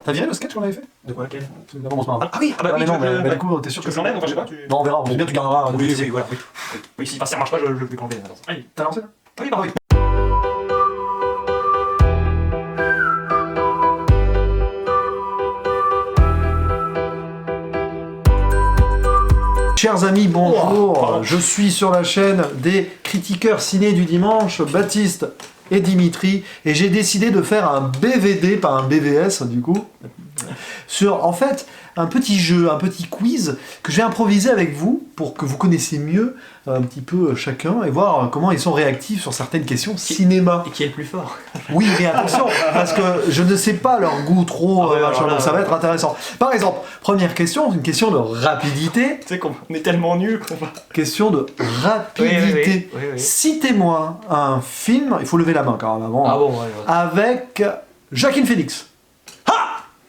T'as viré le sketch qu'on avait fait? De quoi, quel? Bon, c'est pas grave. Ah oui, mais tu non, veux mais du coup, t'es sûr que je l'enlève, enfin je sais pas. Non, on verra, on bien tu garderas. Oui, voilà, oui. Oui, si ça marche pas, je vais l'enlever. Allez, t'as lancé là? Oui, pardon. Chers amis, bonjour. Je suis sur la chaîne des critiqueurs ciné du dimanche, Baptiste et Dimitri, et j'ai décidé de faire un BVD, pas un BVS du coup, sur en fait un petit jeu, un petit quiz que je vais improviser avec vous pour que vous connaissiez mieux un petit peu chacun et voir comment ils sont réactifs sur certaines questions cinéma. Et qui est le plus fort? Oui, mais attention, parce que je ne sais pas leur goût trop, donc ça va être intéressant. Par exemple, première question, une question de rapidité. Tu sais qu'on est tellement nuls qu'on va... Question de rapidité. Oui. Citez-moi un film, il faut lever la main quand même avant, Ah bon, ouais. avec Joaquin Phoenix.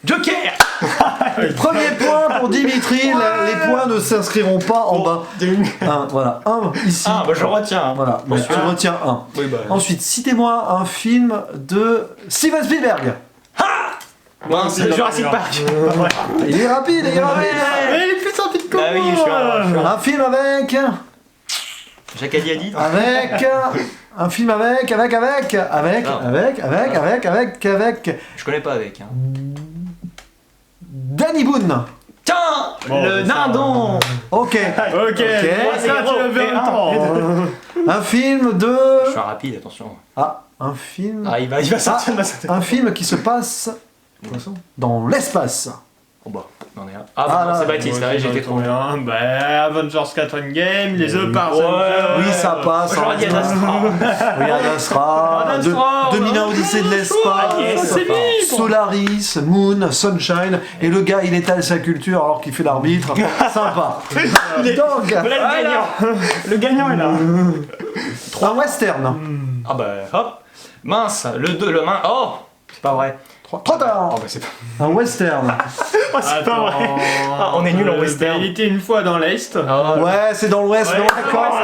Joker. Premier point pour Dimitri, les points ne s'inscriront pas en bas. Voilà, un ici. Ah, bah je retiens. Voilà, mais tu retiens un. Oui, bah... Ensuite, citez-moi un film de Steven Spielberg. Bon, c'est Jurassic Park. Il est rapide, il est rapide. Mais il est plus rapide que Ah oui, je suis Un film avec... Jacques Adiadi. Un film avec... Je connais pas avec. Hein. Danny Boone. Tiens, le dindon. Ok. Ok, ça tu l'avais en temps. Un film de... Je suis rapide, attention. Ah, un film... Ah, il va sortir de ma tête. Un film qui se passe... dans l'espace. Oh bah, on en est un. Ah, bon, c'est Baptiste, là, j'ai été trop bien. bien. Bah, Avengers 4 Endgame, les The Parts. Oui, ça passe. J'aurais dit Ad Astra. Oui, Ad Astra. Ad Astra, 2001 Odyssée de l'espace. c'est libre. Solaris, Moon, Sunshine. Et le gars, il étale sa culture alors qu'il fait l'arbitre. Sympa. Donc, Voilà le gagnant. Le gagnant est là. un western. Ah bah, hop. Mince, le main. Oh, c'est pas vrai. Trop tard. Oh bah, c'est pas... Un western. Oh, c'est pas vrai. Ah, on est nul en western. Il était une fois dans l'Est. Ah, Ouais, c'est dans l'ouest. Ouais, non, d'accord.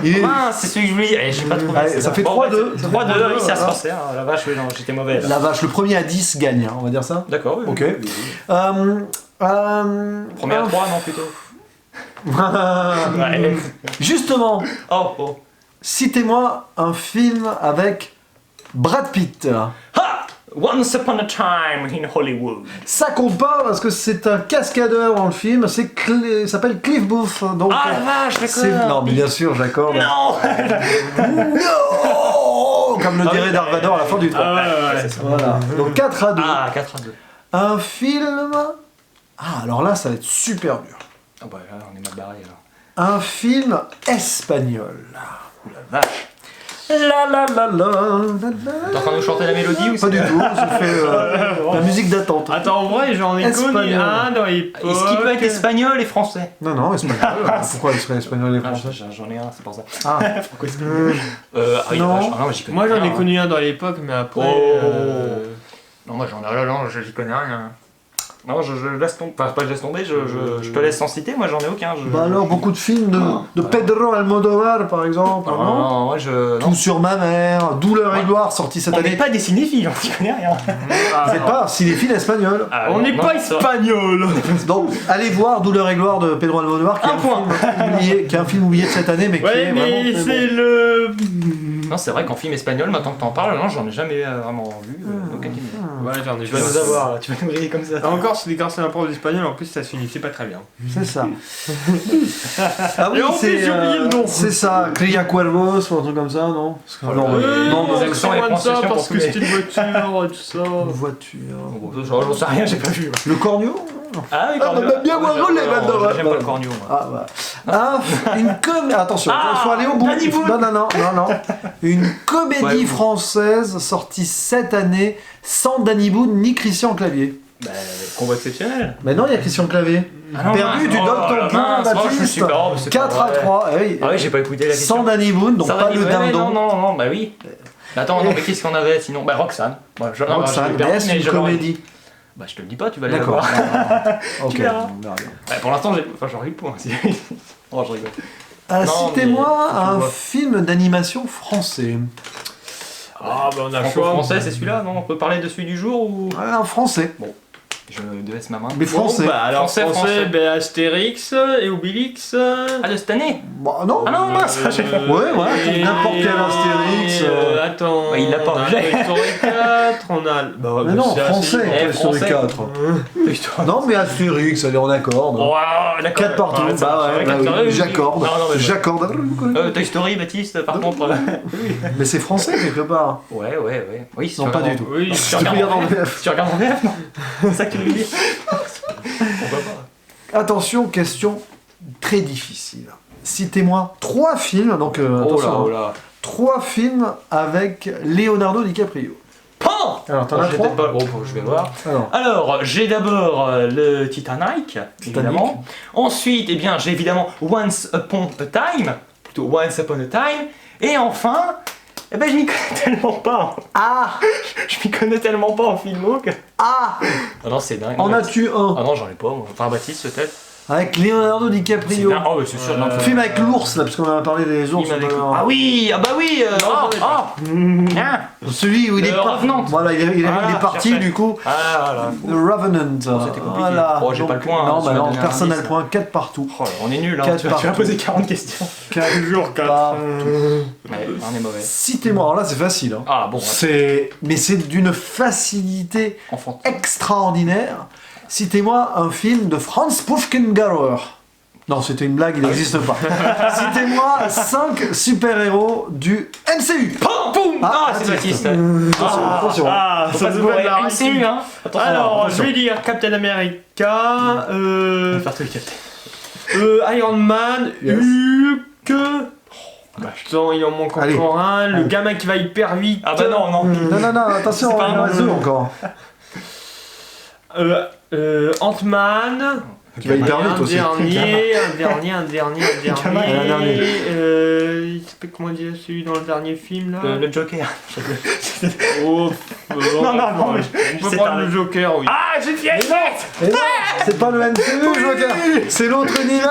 Il est- mince, c'est celui que je voulais. Eh, j'ai pas trouvé. Allez, ça fait 3-2. 3-2, oui, ça se passait. La vache, oui, non, j'étais mauvais là. La vache, le premier à 10 gagne, hein, on va dire ça. D'accord, oui. Ok. Oui. Premier Première 3, non, plutôt. Ouais. Justement, Oh. citez-moi un film avec Brad Pitt. Ha! Once upon a time in Hollywood. Ça compte pas parce que c'est un cascadeur dans le film, il s'appelle Cliff Booth. Donc, Ah la vache, c'est... d'accord. Non, mais bien sûr, j'accorde. Non. Non. Comme le dirait oui, Dark Vador à la fin du 3. Ah ouais. C'est ça. Voilà. Donc 4-2. Ah, 4-2. Un film... Ah, alors là, ça va être super dur. Ah bah là, on est mal barré là. Un film espagnol. Ouh la vache. La la la la la T'es en train de nous chanter la mélodie ou Pas du tout, je fais la musique d'attente. Attends, en vrai, j'en ai connu Espagnol. un dans les Est-ce qu'il peut être espagnol et français? Non, espagnol. Pourquoi il serait espagnol et Ah, français j'en ai un, c'est pour ça. Ah, Pourquoi espagnol? Ah oui, Non. la vache. Ah non, j'y connais Moi, j'en rien, ai hein. connu un dans l'époque, mais après. Oh. Non, moi j'en ai non, j'y connais rien. Non, je laisse tomber. Enfin, pas je laisse tomber, je te laisse sans citer, moi j'en ai aucun. bah alors, beaucoup de films de Pedro Almodovar, par exemple. Non, non non, moi je. Tout sur ma mère, Douleur et gloire, sorti cette On n'est année. pas des cinéphiles, on n'y connaît rien. Vous n'êtes pas cinéphile espagnol. Ah, On non, n'est non, pas ça- espagnol. Donc, allez voir Douleur et gloire de Pedro Almodovar, qui est Un point. qui est un film oublié de cette année, mais qui Ouais, est vraiment mais très c'est bon. le. Non, c'est vrai qu'en film espagnol, maintenant que t'en parles, non, j'en ai jamais vraiment vu. Donc, Ouais, j'en ai tu vas nous avoir là, tu vas nous briller comme ça. Encore, c'est des garçons un prof d'espagnol, en plus, ça se finissait pas très bien. C'est ça. Ah oui, Et en plus, j'ai oublié le nom. c'est ça, Cria Cuervos ou un truc comme ça, non non, non, mais les accents et les comme ça, prononciations parce pour que tous les- c'était une voiture et tout ça. une voiture. Bon, j'en sais rien, j'ai pas vu. Le corneau Ah oui, Ah, bah, bah, bien voir rouler, maintenant. J'aime pas le corneau, moi. Ah bah. Une comédie. Attention, il faut aller au bout. Danny Boone. Non. Une comédie Ouais. française sortie cette année sans Danny Boone ni Christian Clavier. Bah, combat exceptionnel. Mais non, il y a Christian Clavier. Ah non, Perdu, mince. tu Oh donnes là ton là, point, mince. Oh, je me suis Baptiste. pas- oh, mais c'est pas 4 à vrai. 3. Eh oui. Ah oui, j'ai pas écouté la question. Sans Danny Boone, donc Sans pas Danny le Boone, dindon. non, bah oui. Mais attends, non, mais qu'est-ce qu'on avait sinon? Bah Roxane. Ouais, Roxane, mais est-ce une comédie? Bah je te le dis pas, tu vas aller la D'accord. voir. Ok. verras. on verra bien. Ouais, pour l'instant, j'aurais eu le point. Oh, je rigole. Non, Citez-moi mais- un je vois. film d'animation français. Ah, bah on a le choix. Franco-français, c'est celui-là, non? On peut parler de celui du jour ou... Un français. Je délaisse ma main. Mais français. Bon, bah, alors Français, français, français. ben, Astérix et Obélix. Ah, de cette année? Bah non. Ah non, mince, j'ai pas... Ouais, voilà, n'importe quel Astérix. Attends. Ouais, il l'a pas. On a Toy Story 4, on a. Bah, ouais, Mais bah, non, c'est assez français, évident. Toy Story français. 4. Non, mais Astérix, allez, on accorde. Waouh, d'accord. 4 partout, Ouais, ça bah va, ouais, quatre bah partout, oui, oui. j'accorde. Non, non, mais J'accorde. Toy Story, Baptiste, par contre... Mais c'est français quelque part. Ouais. Oui, si Non, tu pas regardes du en- tout. Oui, Si Si tu tu regardes en regardes en VF, VF. si tu regardes en VF, non? C'est ça que tu veux dire? Pourquoi pas? Attention, question très difficile. Citez-moi 3 films, donc attention, là. 3 films avec Leonardo DiCaprio. Pan! Alors, t'en as J'ai 3 peut-être pas- Bon, je vais voir. Alors, Alors, j'ai d'abord le Titanic, évidemment. Ensuite, eh bien, j'ai évidemment Once Upon a Time, plutôt Once Upon a Time. Et enfin, eh ben, je m'y connais tellement pas. ah, Je m'y connais tellement pas en filmo que... ah, Ah non, c'est dingue. en as-tu un Ah non, j'en ai pas, moi. Enfin, Baptiste, peut-être. avec Leonardo C'est DiCaprio. dingue. Oh, c'est sûr. non, faut- Film avec l'ours, là, parce qu'on a parlé des ours. Film avec- tout à l'heure. Ah oui, ah bah oui. Ah. Celui où il est Le parti. Revenant. Voilà, il est Voilà, parti cherchais. du coup. Ah voilà. The Revenant. c'était compliqué. Voilà. Oh, j'ai pas le point, Non, tu bah m'as non, donné un personne n'a le indice. point. 4 partout. Oh, on est nul, hein. Quatre Tu vas partout. poser 40 questions. 4 Toujours 4. partout. Ouais, on est mauvais. Citez-moi. Alors là, c'est facile. Hein. Ah bon, Mais c'est d'une facilité enfant. extraordinaire. Citez-moi un film de Franz Puffkengarer. Non, c'était une blague, il n'existe pas. Citez-moi 5 super-héros du MCU. Pum, poum. Ah, c'est Baptiste. Baptiste. Attention. Ah, Faut ça pas se se voit bourrer. de la MCU, hein. Attention. Alors, attention. je vais dire Captain America, On va faire tout le capter. Iron Man, Yes. Hulk. Attends, il en manque Allez. encore un. Le Allez. gamin qui va hyper vite. Ah bah non, non. Non, attention, C'est pas il en un reste 2 encore. Ant-Man. Qui va hyper vite un aussi. dernier. dernier. Il s'appelle comment dire celui dans le dernier film là Le Joker. Oh, non, mais on peut c'est prendre un- le Joker, oui. Ah, j'ai fait Et non, c'est pas le MCU, Joker. C'est l'autre univers.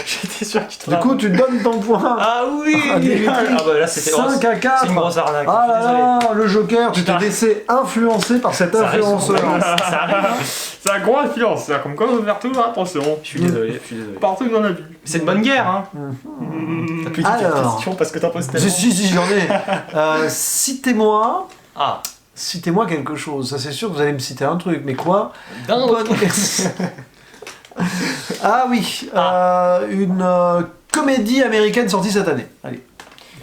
J'étais sûr que tu te Du coup, rappelles. tu donnes ton point. Ah oui. Ah, Dimitri. Ah bah là, c'était... 5 à 4. C'est une grosse arnaque. Ah je suis désolé. là là, le Joker, tu t'es Putain. laissé influencer par cet Ça arrive influenceur. souvent. Ça arrive, hein. C'est un gros influence, ça, comme quoi on veut faire tout, attention. Je suis désolé, je suis désolé. Partout dans la vie. C'est une bonne guerre, hein. T'as plus de Alors. questions parce que t'en poses tellement. Si, j'en ai. Citez-moi Ah, quelque chose. Ça, c'est sûr que vous allez me citer un truc, mais quoi? dingue. Ah oui, une comédie américaine sortie cette année. Allez.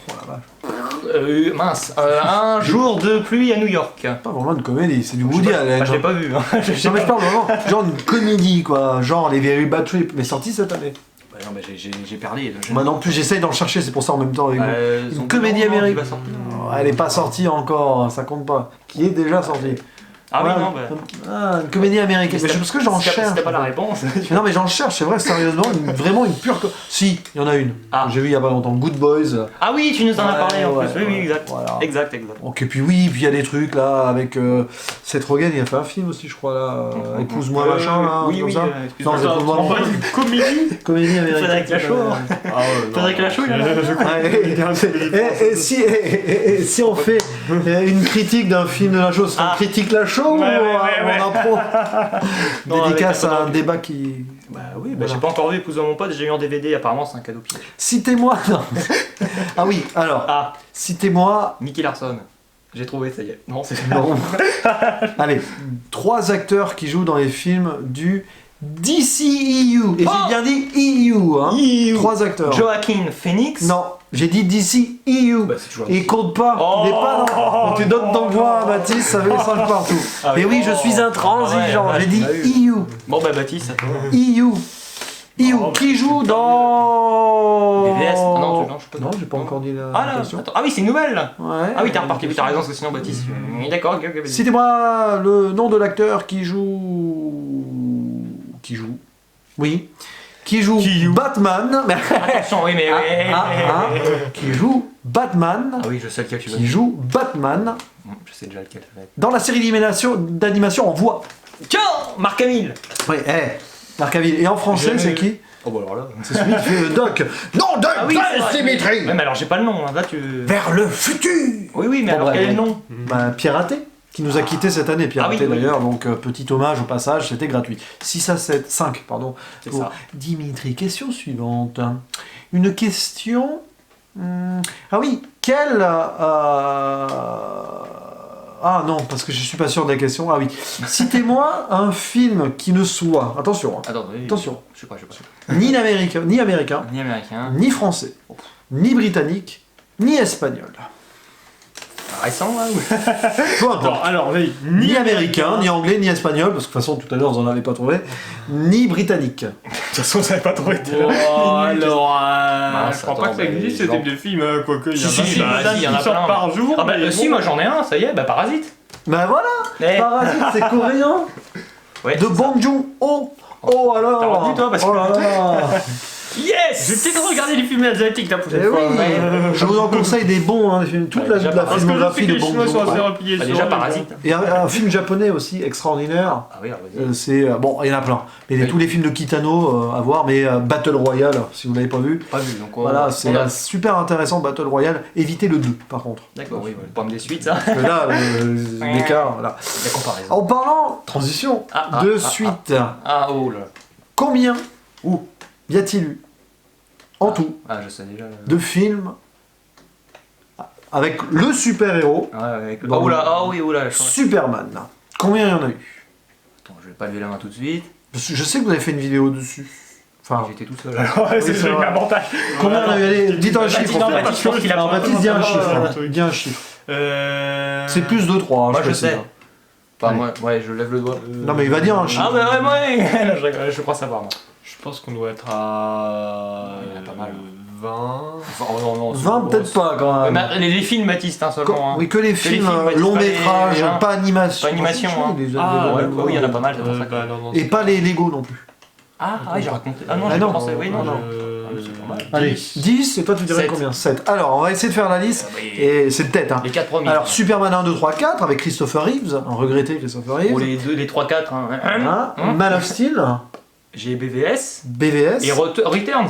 Oh la vache. Mince. Un jour de pluie à New York. Pas vraiment une comédie, c'est du Woody Allen. Ah, je l'ai pas vu. Hein. Non mais je parle vraiment, genre une comédie quoi, genre les Very Bad Trip, mais sortie cette année. Bah non, mais j'ai perdu. Moi non plus, j'essaye d'en chercher, c'est pour ça en même temps avec vous. Une comédie américaine. Oh, elle est pas sortie encore, ça compte pas. Qui est déjà sortie. Ah Ouais, oui, non, bah. Ah, une comédie américaine. Mais parce que j'en cherche. C'était pas la réponse. Mais non mais j'en cherche, c'est vrai, sérieusement, vraiment une pure... Si, il y en a une. Ah. J'ai vu il y a pas longtemps, Good Boys. Ah oui, tu nous en as parlé en Ouais, plus. Oui, oui, ouais, exact. voilà. Exact. Ok, puis oui, puis il y a des trucs là, avec Seth Rogen, il a fait un film aussi, je crois, là, Épouse-moi machin, là, Oui, comme oui. ça. Excuse-moi. Non, c'est pour moi. On parle d'une comédie. Comédie américaine. Frédéric Lachaud. Ah ouais, non. Frédéric Lachaud, il a Et si on fait une critique d'un film de la chose, on Ah. critique la show ou Ouais, on ouais. apprend Non, Dédicace avec à un un débat qui... Bah oui, bah j'ai pas encore vu Épouse de mon pote, j'ai eu en DVD, apparemment c'est un cadeau piège. Citez-moi... non. Ah oui, alors, Ah, Citez-moi... Nicky Larson. J'ai trouvé, ça y est. Non, c'est... Non. Allez, 3 acteurs qui jouent dans les films du DCEU. Et Oh j'ai bien dit EU, hein. EU. 3 acteurs. Joaquin Phoenix. Non, j'ai dit DCEU. Bah, c'est toujours Et il compte pas, Oh. il est pas dans... Donc tu donnes ton point à Baptiste, ça fait 5 partout. Ah Et oui, je suis intransigeant, Ouais, j'ai dit bah oui. EU. Bon bah Baptiste, à toi. EU. EU, Oh, qui joue dans... BVS. Ah non, je sais pas. Non, j'ai pas encore dit la Ah là, question. attends. Ah oui, c'est une nouvelle là. Ouais. Ah oui, t'es reparti, oui, t'as raison, parce que sinon Baptiste. D'accord, ok, vas-y. Citez-moi le nom de l'acteur qui joue... Oui. Qui joue Batman. Attention, oui, mais. Qui joue Batman. Ah oui, je sais lequel tu veux. Qui joue Batman Je sais déjà lequel ça va être. dans la série d'animation en voix. Tiens, Marc Hamill. Oui, Marc Hamill. Et en français, c'est qui? Oh bah alors là. C'est celui qui fait le Doc. Non, Doc, Ah oui, c'est vrai. Dimitri. Ouais, mais alors j'ai pas le nom, hein. Là tu. Vers le futur. Oui, oui, mais Bon, alors bref, quel est le bon. nom? Bah, Pierre Athé, qui nous a quittés cette année, Pierre Ah oui, Athé oui. d'ailleurs, donc petit hommage au passage, c'était gratuit. 6 à 7, 5, pardon. C'est Pour ça. Dimitri, question suivante. Une question... Ah oui, quelle... Ah non, parce que je suis pas sûr de la question. Ah oui. Citez-moi un film qui ne soit... Attention, hein, Attends, oui, attention. Je sais pas. Ni américain, Ni américain. ni français, ni britannique, ni espagnol. Récent là ou? Peu importe. Attends, alors, oui. Ni américain, ni anglais, ni espagnol, parce que de toute façon tout à l'heure vous en avez pas trouvé, ni britannique. De toute façon, vous savez pas trouvé. Oh, alors, Mince, je crois pas attends, que ça existe ce genre- type de film, quoique il y a Si, si, plein si, il y en a qui sortent plein. par jour. Ah bah mais si, bon. moi j'en ai un, ça y est, bah Parasite. Bah voilà, Eh. Parasite c'est coréen, Ouais. de Bong Joon-ho. Oh alors. T'as retenu, toi, parce que- Oh là là. Yes. Je vais peut-être regarder les films asiatiques la prochaine Eh fois. oui, je vous en conseille des bons, hein, des films, toute Ouais, la déjà, la parce Parce que je sais filmographie que de les Bong Chinois sont assez Joon-ho. repliés Bah, sur déjà eux, Parasite. Et un film japonais aussi extraordinaire. Ah oui, alors vas-y. C'est bon, il y en a plein. Mais Oui. tous les films de Kitano à voir, mais Battle Royale, si vous l'avez pas vu. Pas vu, donc Voilà, c'est on a- super intéressant Battle Royale. Évitez le 2 par contre. D'accord, oui, pas me des suites, ça. Parce que là, l'écart, voilà. La comparaison. En parlant, transition, de suite, Ah, oh là. combien Où y a-t-il eu en tout Ah, je sais déjà. de films avec le super-héros Ouais, ouais. Bon. Oh là, ah oui, oh là. Superman? Combien il y en a eu? Attends, je vais pas lever la main tout de suite. Je sais que vous avez fait une vidéo dessus. Enfin, J'étais tout seul. Alors, c'est c'est vrai. un avantage. combien il y en a eu? Allez, dites un Baptiste, chiffre. non, en fait. Baptiste, je pense qu'il a Alors, pas Baptiste, dis un vraiment chiffre. un hein. truc. Dis un chiffre. C'est plus de 3, Moi, je précise, sais. hein. Enfin, moi, ouais, je lève le doigt. Non, mais il va dire un chiffre. Ah, bah ouais, ouais. Là, je crois savoir, moi. Je pense qu'on doit être à. Il y en a pas mal. 20. Enfin, oh, non, non, 20 peut-être pas quand même. Les films, Baptiste, hein, seulement. Hein. Oui, que les films, films, long pas les- métrage, hein. pas animation. Pas animation, hein. Les- Ah, ouais, les- oui, il y en a pas mal, c'est pour ça que- Bah, non, Et pas les Lego non plus. Ah, j'ai raconté. Ah non, Ah j'ai non. pensé. Oui, non, Ah non. non. Ah, mais c'est pas mal. Allez, 10, et toi tu dirais 7. combien? 7. Alors, on va essayer de faire la liste. Ah, oui. Et c'est de tête, hein. Les 4 premiers. Alors, Superman 1, 2, 3, 4 avec Christopher Reeves, un regretté Christopher Reeves. Pour les 2, les 3, 4. Hein. Hein, Man of Steel, J'ai BVS. BVS. Et Returns.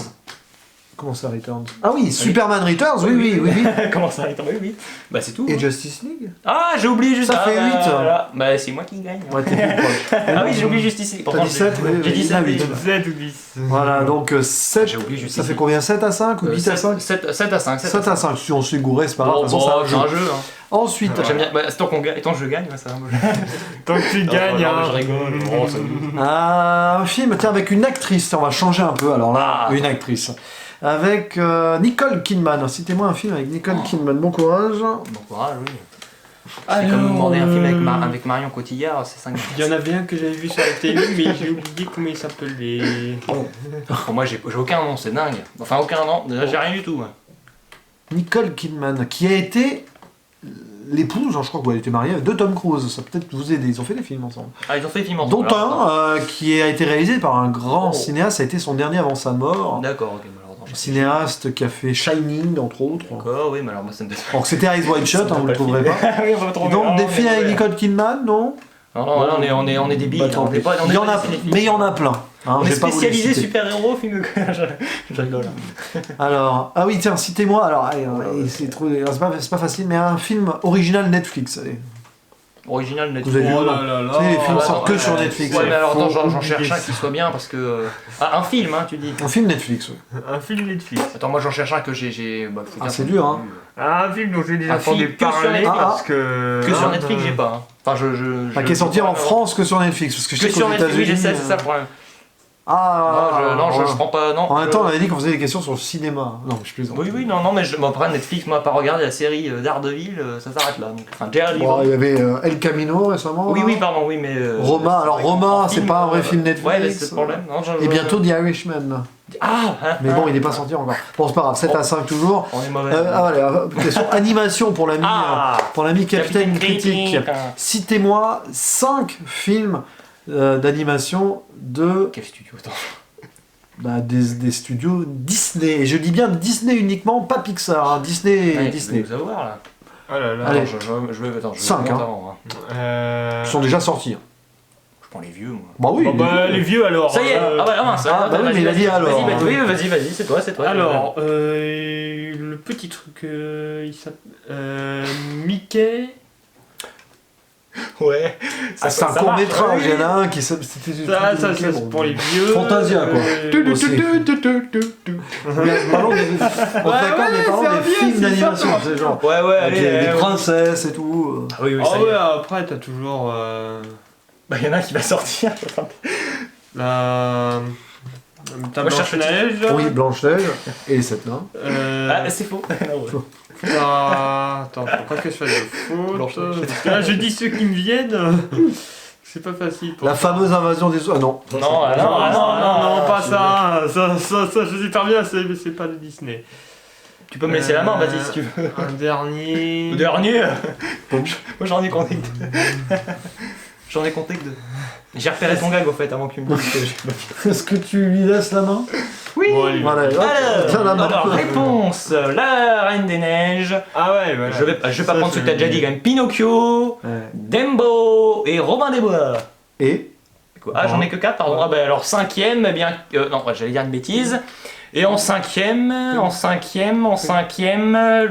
Comment ça, Returns? Ah oui, Superman Returns, oui, oui, oui, oui. Comment ça, Returns? Oui, oui. Bah, c'est tout. Et hein. Justice League? Ah, j'ai oublié juste Ça fait bah, 8. voilà. Bah, c'est moi qui gagne. hein. Ouais, t'es plus proche. Ah oui, j'ai oublié Justice League. Pourtant, dit 7, oui, j'ai oui, dit il y en a 7. 8. 7 ou 10. Voilà, donc 7. J'ai oublié Justice Ça fait League. combien? 7 à 5 ou 8 à 5? 7 à 5. 7 à 5. Si on s'est gouré, c'est pas grave. Bon, De toute façon, c'est un jeu. hein. Ensuite, J'aime bien. Bah, c'est tant qu'on gagne. Tant que je gagne, moi, ça va. Tant que tu gagnes, Non, hein. je rigole. Oh, ça nous- un film, tiens, avec une actrice. On va changer un peu. Alors là, Ah. une actrice. Avec Nicole Kidman. Citez-moi un film avec Nicole Kidman. Bon courage. Bon courage, oui. C'est comme demander un film avec Marion Cotillard, c'est 5 Il y en avait un que j'avais vu sur la télé, mais j'ai oublié comment il s'appelait. Pour moi, j'ai aucun nom, c'est dingue. Enfin, aucun nom. Déjà, j'ai rien du tout. moi. Nicole Kidman, qui a été l'épouse, je crois qu'elle était mariée, de Tom Cruise. Ça peut peut-être vous aider. Ils ont fait des films ensemble. Ah, ils ont fait des films Dont ensemble. Alors, un qui a été réalisé par un grand Oh. cinéaste. Ça a été son dernier avant sa mort. D'accord, ok. Alors, attends, Un cinéaste qui a fait Shining, entre autres. D'accord, oui, mais alors moi, ça me Alors que c'était Eyes Wide Shut, hein, vous le trouverez pas. oui, on va trouver. Donc des Ah, films mais avec ouais. Nicole Kidman, non? Non, non, là, on est débiles. Bah, là, tant on pis. est pas, on Il y en a, est cinéphiles. mais il y en a plein. hein, On je est vais pas vous les spécialisé citer. super-héros, film. Je rigole. Alors, ah oui, tiens, citez-moi. Alors, allez, c'est trop, c'est pas facile, mais un film original Netflix. Allez. Original Vous Netflix. avez vu Oh non là là là. Tu sais, les films Ah, sortent non, que sur ouais, Netflix. Ouais, mais alors attends, j'en Faut cherche un oublier qui soit bien parce que. Ah, un film, hein, tu dis. Un film Netflix, oui. Un film Netflix. Attends, moi j'en cherche un que j'ai. Bah, faut Ah, dire c'est qu'on- dur, hein. Un film dont j'ai déjà Un film entendu que sur parler Netflix. parce que. Que sur Ah, Netflix, j'ai pas. Hein. Enfin, Qui est sorti en France que sur Netflix. Parce que je Que sais sur qu'aux Netflix, oui, États-Unis. j'essaie, c'est ça le problème. Ah, Non, je ouais. prends pas. Non, En même je- temps, on avait dit qu'on faisait des questions sur le cinéma. Non, je plaisante. Oui, oui, non, mais bon, après Netflix, moi, à part regarder la série Daredevil, ça s'arrête là. Donc, enfin, Daredevil. Bon, il y avait El Camino récemment. Oui, là. oui, pardon, oui, mais. Roma, alors vrai Roma, qu'en c'est film, pas un vrai film Netflix. Ouais, mais c'est le problème. Non, Et bientôt The Irishman. Ah Mais bon, il n'est pas sorti encore. Bon, c'est pas grave, 7 à 5 toujours. On est mauvais. Voilà, question animation pour l'ami Ah, Capitaine Critique. Citez-moi 5 films d'animation de Quel studio, attends. des studios Disney. Et je dis bien Disney uniquement, pas Pixar. Hein. Disney. Ouais, Disney. Vous avoir là. Oh là là. Allez. Attends, je vais. Attends, je vais 5, monter hein. avant, hein. Ils sont déjà sortis. Hein. Je prends les vieux, moi. Bah oui. Bon, bah, les vieux alors. Ça y est, ah bah mince, Ah, bah oui, mais il a dit alors. Vas-y, c'est toi. Alors, le petit truc, il s'appelle Mickey. Ouais. C'est un ça court marche, métrage, il ouais. y en a un qui s'appelle. Ça, c'est pour les vieux. Fantasia, quoi. Aussi. Mais parlons des, ouais, parlons c'est un des vieux, films c'est d'animation, ça. c'est genre. Ouais, Avec allez. les princesses et tout. Ah oui, Ah ça y ouais, est. après t'as toujours Bah, il y en a un qui va sortir. la. T'as Moi, je cherche Blanche-Neige. Oui, Blanche-Neige et les sept nains. Ah, c'est faux. Attends, faut pas que je fasse de faute. Blanche-Neige. Parce que là, je dis ceux qui me viennent. C'est pas facile. Pour La fameuse invasion des oiseaux. Ah non. Non, pas ça. Ça, je sais pas bien, c'est pas de Disney. Tu peux me laisser la main, vas-y, si tu veux. Un dernier. Le dernier Moi, j'en ai compté que deux. J'en ai compté que deux. J'ai repéré ton gag, au fait, avant que tu me dises que j'ai... Est-ce que tu lui laisses la main? Oui. Bon, allez. Voilà, hop, tiens la main. Alors, réponse, la Reine des Neiges. Ah ouais, voilà. Je vais pas Ça, prendre ce que t'as déjà dit quand même. Pinocchio, Ouais. Dembo et Robin des Bois. Et Quoi Ah, j'en ai que 4, pardon. Ah, bah alors, cinquième, eh bien. Non, j'allais dire une bêtise. Et en cinquième,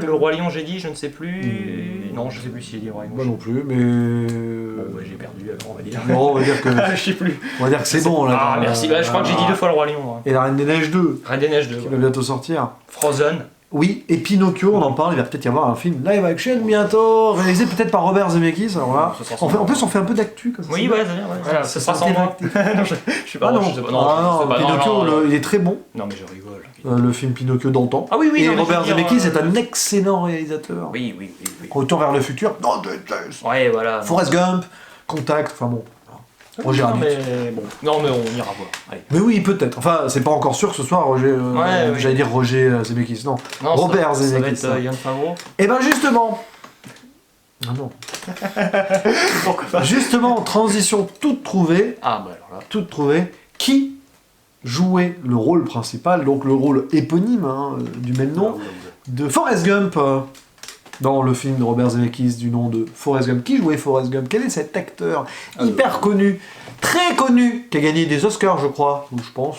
le Roi Lion, j'ai dit, je ne sais plus. Non, je sais plus si j'ai dit Roi Lion. moi non plus, mais. Bon, bah, j'ai perdu, alors on va dire. Non, on va dire que, Je sais plus. on va dire que c'est bon là. Ah, merci. Bah, je crois que j'ai dit 2 fois le Roi Lion. Hein. Et la Reine des Neiges 2, Reine des Neiges 2. qui va Ouais. bientôt sortir. Frozen. Oui, et Pinocchio, on en parle, il va peut-être y avoir un film live action bientôt, réalisé peut-être par Robert Zemeckis. Alors là, Ça sera en plus, on fait un peu d'actu comme ça. Oui, ouais, c'est bien. Ouais. Voilà, ce ça sera sans moi. interactif. Non, je sais pas. Ah non, je sais pas. ah non, je sais pas. Pinocchio, Non, il est très bon, non, mais je rigole. le film Pinocchio d'antan. Ah oui, oui. Et non, mais Robert je veux dire, Zemeckis est un excellent réalisateur. Oui. Retour vers le futur, Ouais, voilà. Forrest Gump, Contact, enfin bon. Roger non, Rabbit. mais bon. Non, mais on ira voir. Allez. Mais oui, peut-être. Enfin, c'est pas encore sûr que ce soit Roger. Ouais, j'allais dire Roger Zemeckis, non. Non, Robert ça va Zemeckis. être Yann Favreau. Et ben justement. Ah non. Pourquoi pas Justement, transition toute trouvée. Ah, bah alors là. Toute trouvée. Qui jouait le rôle principal, donc le rôle éponyme du même nom, de Forrest Gump dans le film de Robert Zemeckis du nom de Forrest Gump. Qui jouait Forrest Gump? Quel est cet acteur hyper connu, très connu, qui a gagné des Oscars, je crois, ou je pense.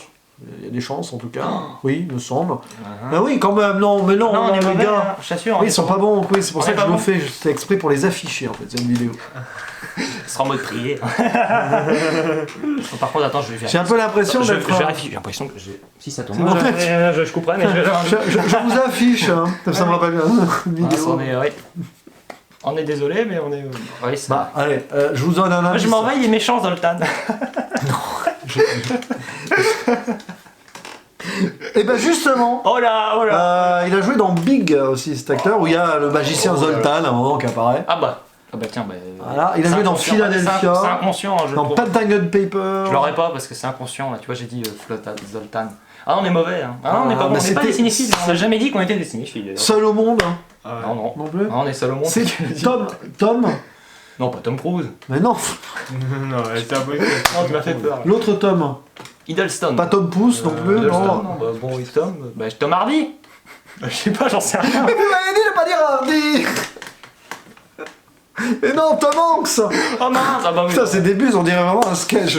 Il y a des chances en tout cas. Oui, il me semble. Ah oui, quand même. Non, mais non, Non, on est les mauvais, gars. hein, je t'assure. Oui, ils sont pas bons. Oui, c'est pour On ça est que pas je le bons. fais. C'est exprès pour les afficher en fait cette vidéo. Ce sera en mode prière. Par contre, attends, je vais J'ai vérifier. un peu l'impression Je d'être. vérifie, j'ai l'impression que j'ai. Si ça tombe. C'est bon. Je couperai, mais Je vous affiche. Ça me rappelle une vidéo. on est, ouais. On est désolé, mais on est. Oui, ça. Bah, allez, je vous donne un Moi, indice. je m'en vais, il est méchant, Zoltan. Et ben justement. Oh là. Il a joué dans Big aussi, cet acteur, où il y a le magicien Zoltan à un moment qui apparaît. Ah bah tiens, bah. Voilà, il a c'est joué dans inconscient. Philadelphia, C'est inconscient, je dans trouve. Pentagon Paper. Je l'aurais pas parce que c'est inconscient, là. Tu vois, j'ai dit Flotta, Zoltan. Ah, on est mauvais, hein. Ah, on est Ah, pas bon, mais on est pas c'était- des cinéphiles. On n'a jamais dit qu'on était des cinéphiles. d'ailleurs. Seul au monde, Non, non. non plus. Non, on est seul au monde. C'est qui le dit. Tom. Non, pas Tom Cruise. Mais non, Non, elle était un peu. Non, tu m'as fait peur. l'autre Tom. Hiddleston. Pas Tom Pouce non plus, Hiddleston, non. non. Bah, bon, oui, Tom. Bah, Tom Hardy. Bah, je sais pas, j'en sais rien. Mais vous m'avez dit de pas dire Hardy. Et non, Tom Hanks. Oh mince, ah bah oui. Putain, c'est début, on dirait vraiment un sketch.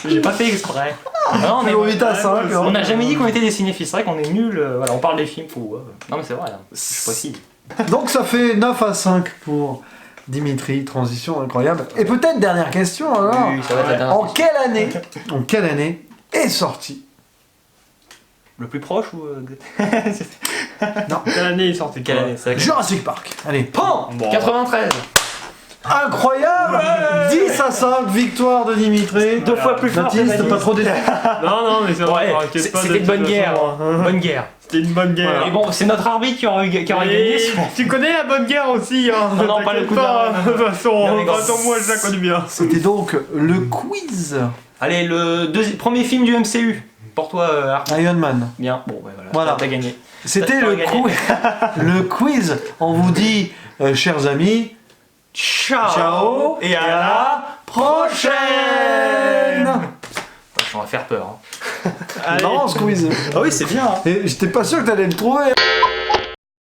J'ai pas fait exprès. Ah non, Plus vite à 5. on n'a jamais dit qu'on était des cinéphiles. C'est vrai qu'on est nuls. Voilà, on parle des films. Non, mais c'est vrai. Hein. Je précise. Donc ça fait 9-5 pour Dimitri, transition incroyable. Et peut-être dernière question alors. Oui, ça va être la dernière En question. quelle année est sorti Le plus proche ou. Quelle année est sorti Quelle année c'est vrai que- Jurassic Park. Allez. Pan Bon. 93. Incroyable 10-5, victoire de Dimitri. 2 fois plus fort. Baptiste, pas trop déçu. Non, non, mais c'est vrai. Ouais, t'inquiète pas, c'était une bonne toute guerre. façon, hein. Bonne guerre. C'était une bonne guerre. Et bon, c'est notre arbitre qui aurait gagné. Et tu connais la bonne guerre aussi, hein. Non, non, pas le T'inquiète coup pas, d'arrêt. de toute façon, Non, mais moi je la connais bien. C'était donc le quiz Allez, le premier film du MCU. Pour toi, Arthur. Iron Man. Bien. Bon, ouais, Voilà. T'as gagné. C'était T'as le, gagné. le quiz. On vous dit, chers amis, Ciao. ciao Et à la prochaine. On va faire peur. Hein. C'est marrant ce quiz. Ah oui, c'est bien. Hein. Et j'étais pas sûr que t'allais le trouver.